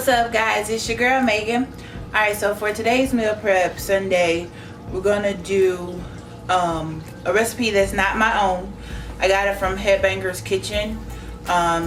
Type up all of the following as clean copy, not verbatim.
What's up, guys? It's your girl Megan. Alright, so for today's meal prep Sunday, we're gonna do a recipe that's not my own. I got it from HEADBANGER'S kitchen.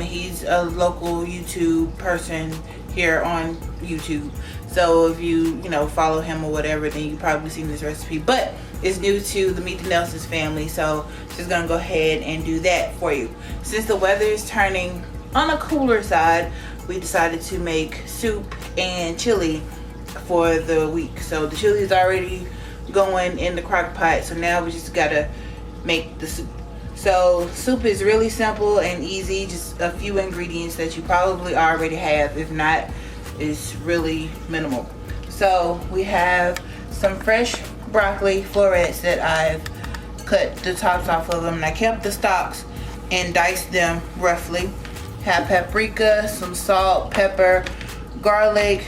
He's a local YouTube person here on YouTube, so if you follow him or whatever, then you probably seen this recipe, but it's new to the MeetTheNelsons family, so just gonna go ahead and do that for you. Since the weather is turning on a cooler side, we decided to make soup and chili for the week. So the chili is already going in the crock pot, so now we just gotta make the soup. So soup is really simple and easy, just a few ingredients that you probably already have. If not, it's really minimal. So we have some fresh broccoli florets that I've cut the tops off of them, and I kept the stalks and diced them roughly. Have paprika, some salt, pepper, garlic,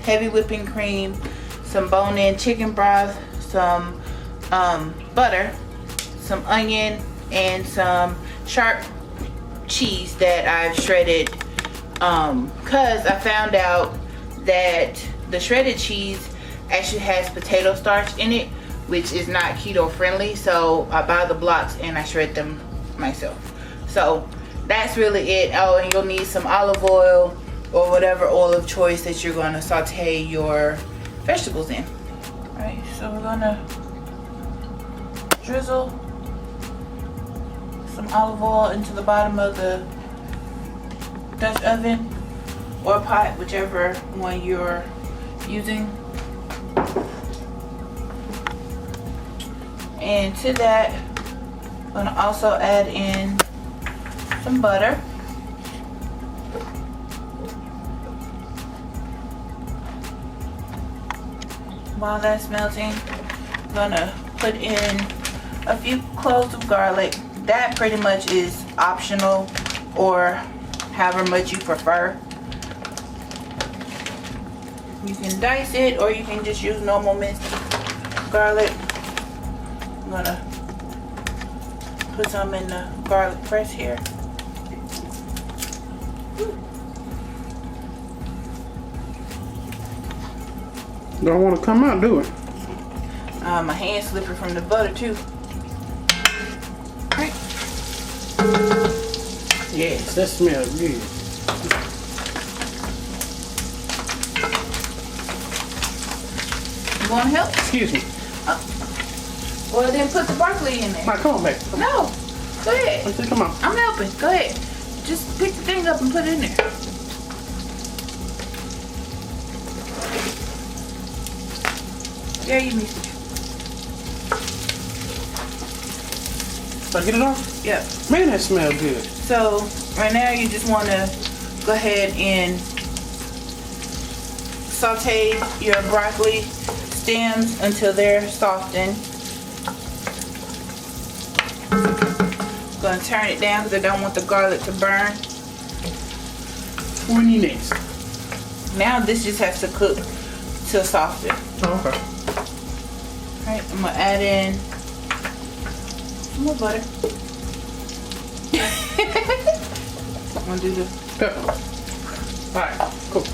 heavy whipping cream, some bone-in chicken broth, some butter, some onion, and some sharp cheese that I've shredded, cause I found out that the shredded cheese actually has potato starch in it, which is not keto friendly, so I buy the blocks and I shred them myself. So that's really it. Oh, and you'll need some olive oil or whatever oil of choice that you're going to saute your vegetables in. Alright, so we're going to drizzle some olive oil into the bottom of the Dutch oven or pot, whichever one you're using. And to that, I'm going to also add in some butter. While that's melting, I'm gonna put in a few cloves of garlic. That pretty much is optional, or however much you prefer. You can dice it, or you can just use normal minced garlic. I'm gonna put some in the garlic press here. Don't want to come out, do it? My hand's slippery from the butter too. Right. Yes, that smells good. You want to help? Excuse me. Well, then put the broccoli in there. Now, come on back. No, go ahead. Let's see, come on. I'm helping. Go ahead. Just pick the thing up and put it in there. There you need to. So get it off? Yep. Man, that smells good. So right now you just want to go ahead and saute your broccoli stems until they're softened. I'm going to turn it down because I don't want the garlic to burn. What do you need next? Now this just has to cook till soften. Oh, okay. Alright, I'm going to add in some more butter. I'm going to do the Pepper. Alright, cool.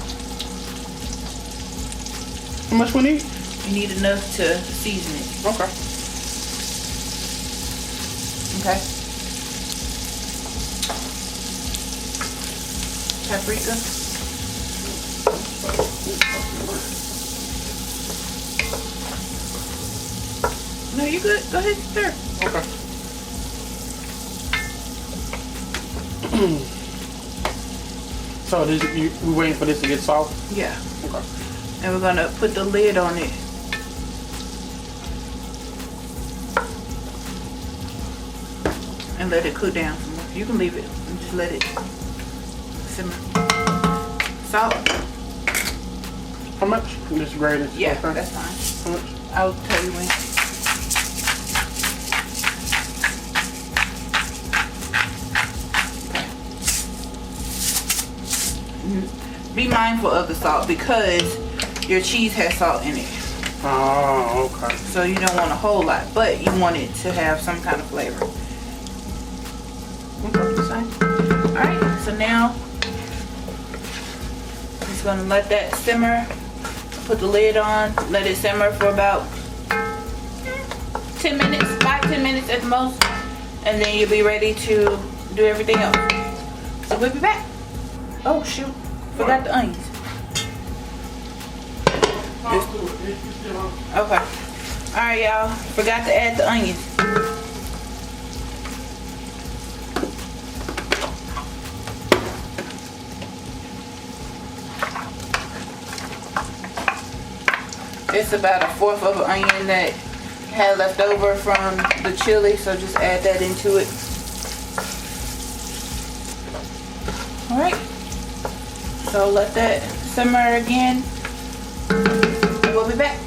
How much we need? You need enough to season it. Okay. Okay. Paprika. No, you good. Go ahead, stir. Okay. So this, we waiting for this to get soft? Yeah. Okay. And we're gonna put the lid on it. And let it cool down some more. You can leave it and just let it simmer. Salt. How much? Just grate it. Yeah, okay. that's fine. How much? I'll tell you when. Be mindful of the salt because your cheese has salt in it. Oh, okay. So you don't want a whole lot, but you want it to have some kind of flavor. Okay, alright, so now gonna let that simmer. Put the lid on, let it simmer for about 10 minutes, 5-10 minutes at the most, and then you'll be ready to do everything else. So we'll be back. Oh shoot, forgot the onions. Okay. Alright y'all, forgot to add the onions. It's about 1/4 of an onion that had left over from the chili, so just add that into it. Alright, so let that simmer again, and we'll be back.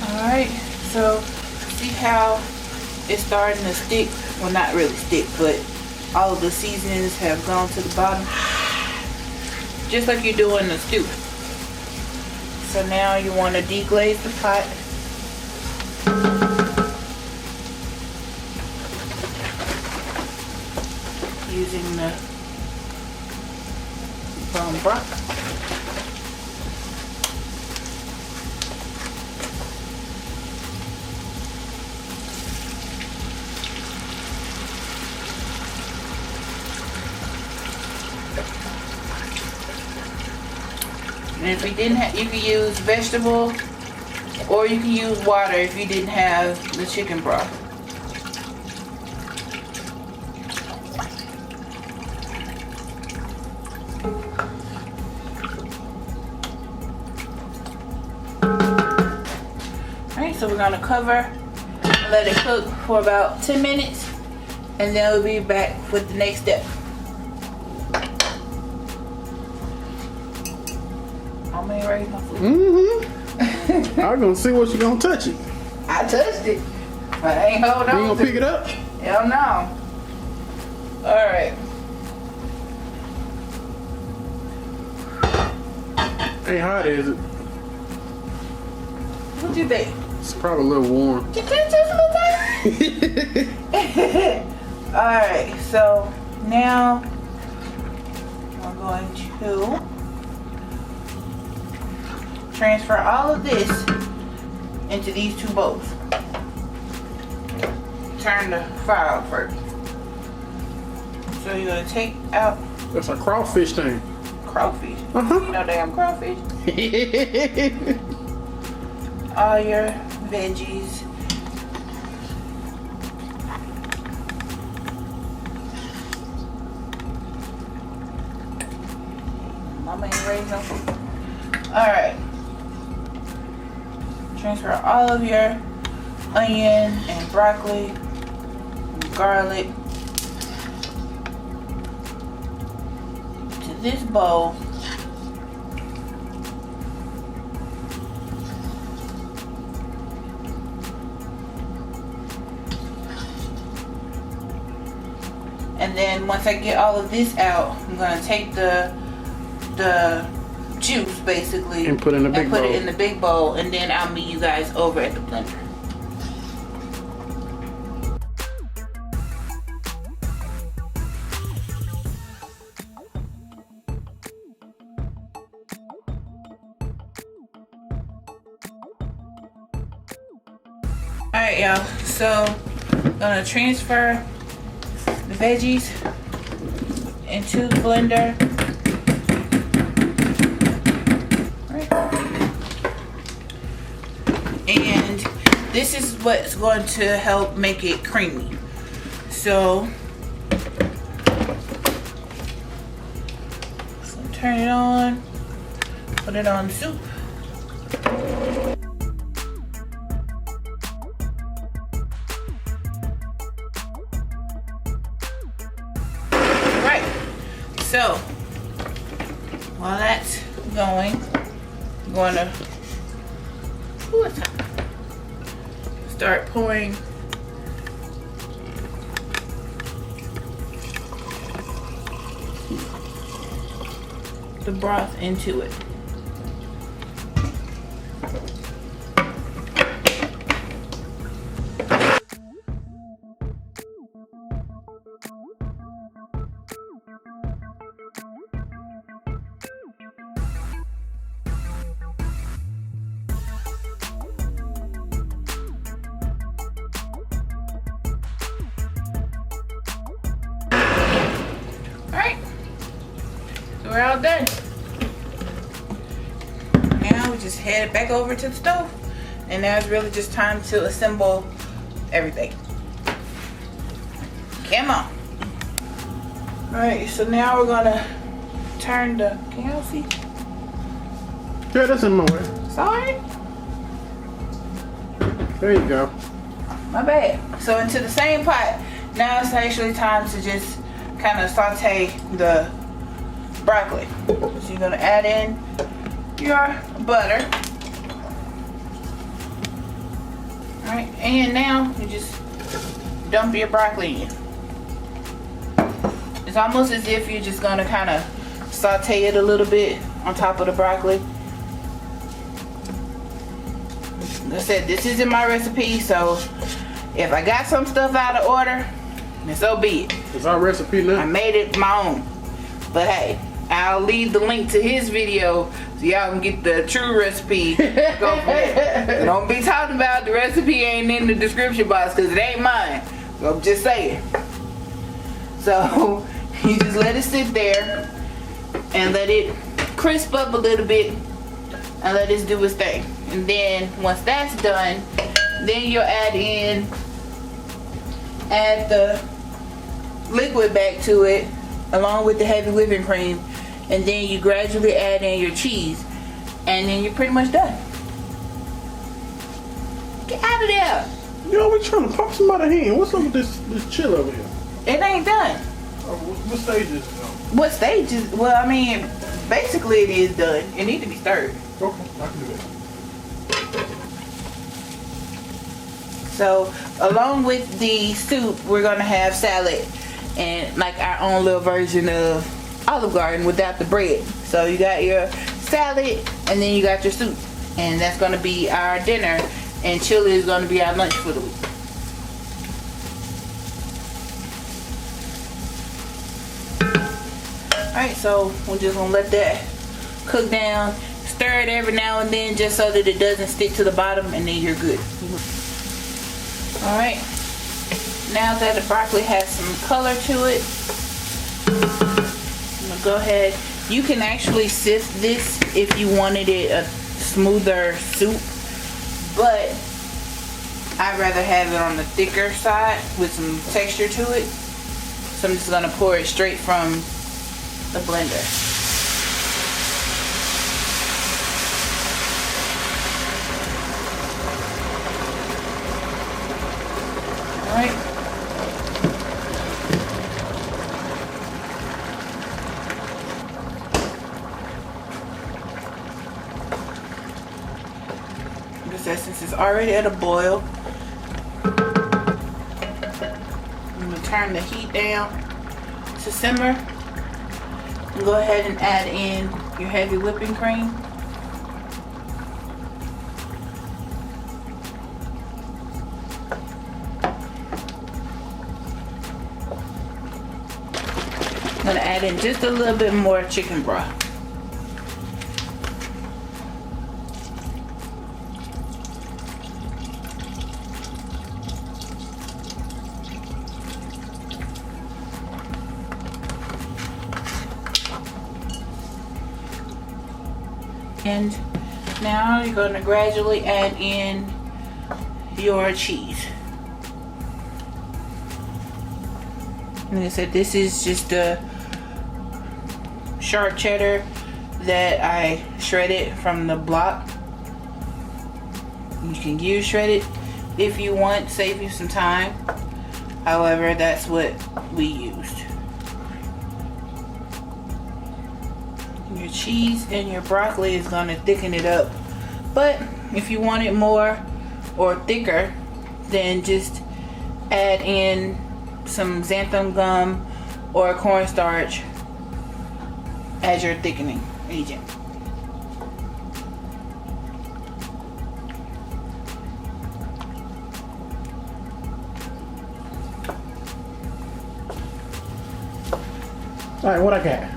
Alright, so see how it's starting to stick? Well, not really stick, but all of the seasonings have gone to the bottom, just like you do in the stew. So now you want to deglaze the pot. Using the bone broth. And if you didn't have, you could use vegetable, or you can use water if you didn't have the chicken broth. Alright, so we're gonna cover and let it cook for about 10 minutes, and then we'll be back with the next step. I'm gonna raise my food. I'm gonna see what you're gonna touch it. I touched it, but I ain't hold on. You gonna pick it up? Hell no. Alright. Ain't hot, is it? What you think? It's probably a little warm. You think just a little tiny? Alright, so now we're going to transfer all of this into these 2 bowls. Turn the fire off first. So you're gonna take out That's a crawfish thing. crawfish. Uh-huh. You know damn crawfish. All your veggies. Mama ain't raised no food. Alright. Transfer all of your onion and broccoli and garlic to this bowl. And then once I get all of this out, I'm gonna take the juice basically And put it in the big put bowl. it in the big bowl, and then I'll meet you guys over at the blender. Alright y'all, so I'm gonna transfer the veggies into the blender. And this is what's going to help make it creamy. So turn it on, put it on the soup. Right, so while that's going, I'm going to start pouring the broth into it. we're all done. Now we just head back over to the stove. And now it's really just time to assemble everything. Come on. Alright, so now we're gonna turn the, can y'all see? Yeah, that's in my way. Sorry? There you go. My bad. So into the same pot, now it's actually time to just kind of saute the broccoli. So you're gonna add in your butter. Alright, and now you just dump your broccoli in. It's almost as if you're just gonna kind of saute it a little bit on top of the broccoli. Like I said, this isn't my recipe, so if I got some stuff out of order, then so be it. It's our recipe now. I made it my own. But hey, I'll leave the link to his video so y'all can get the true recipe. Go from there. Don't be talking about the recipe ain't in the description box because it ain't mine. So I'm just saying. So you just let it sit there and let it crisp up a little bit and let it do its thing. And then once that's done, then you'll add the liquid back to it along with the heavy whipping cream, and then you gradually add in your cheese, and then you're pretty much done. Get out of there. Yo, we trying to pop somebody's hand. What's up with this chill over here? It ain't done. Oh, what stage is it on? What stage is, well, I mean, basically it is done. It needs to be stirred. Okay, I can do that. So along with the soup, we're gonna have salad and like our own little version of Olive Garden without the bread. So you got your salad and then you got your soup, and that's gonna be our dinner, and chili is gonna be our lunch for the week. Alright, so we're just gonna let that cook down. Stir it every now and then just so that it doesn't stick to the bottom, and then you're good. Alright, now that the broccoli has some color to it, I'm gonna go ahead. You can actually sift this if you wanted it a smoother soup, but I'd rather have it on the thicker side with some texture to it. So I'm just gonna pour it straight from the blender. Alright. This essence is already at a boil. I'm going to turn the heat down to simmer. And go ahead and add in your heavy whipping cream. I'm gonna add in just a little bit more chicken broth. And now you're gonna gradually add in your cheese. Like I said, this is just a sharp cheddar that I shredded from the block. You can use shredded if you want, save you some time. However, that's what we used. Your cheese and your broccoli is going to thicken it up. But if you want it more or thicker, then just add in some xanthan gum or cornstarch as your thickening agent. Alright, what I got?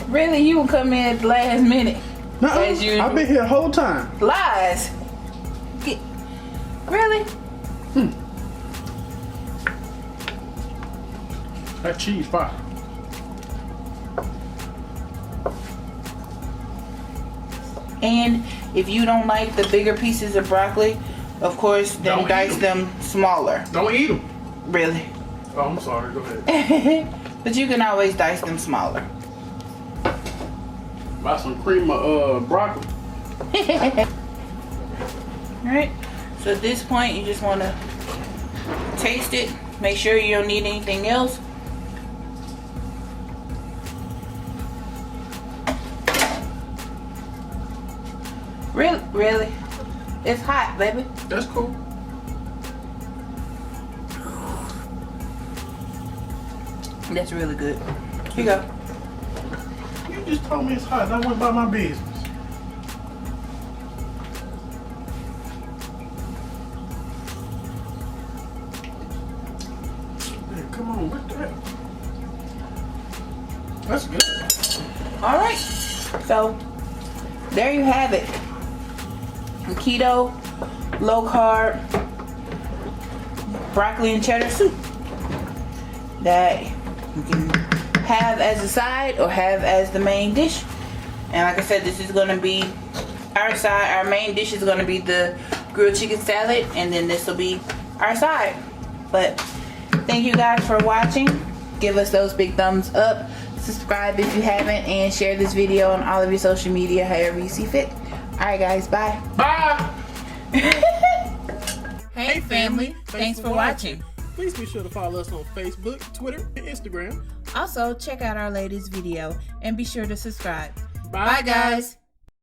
Really, you will come in at the last minute. Nuh-uh, As usual. I've been here the whole time. Lies. Really? That cheese fire. And if you don't like the bigger pieces of broccoli, of course, then Don't dice eat them smaller. Don't eat them. Really. Oh, I'm sorry. Go ahead. But you can always dice them smaller. Buy some cream of broccoli. Alright. So at this point, you just want to taste it. Make sure you don't need anything else. Really? It's hot, baby. That's cool. That's really good. Here you go. You just told me it's hot and I went by my business. Hey, come on, what that? That's good. Alright. So, there you have it. Keto, low carb, broccoli and cheddar soup that you can have as a side or have as the main dish. And like I said, this is going to be our side. Our main dish is going to be the grilled chicken salad, and then this will be our side. But thank you guys for watching. Give us those big thumbs up, subscribe if you haven't, and share this video on all of your social media however you see fit. Alright guys, bye. Bye. Hey family, thanks for watching. Please be sure to follow us on Facebook, Twitter, and Instagram. Also, check out our latest video and be sure to subscribe. Bye, Bye guys.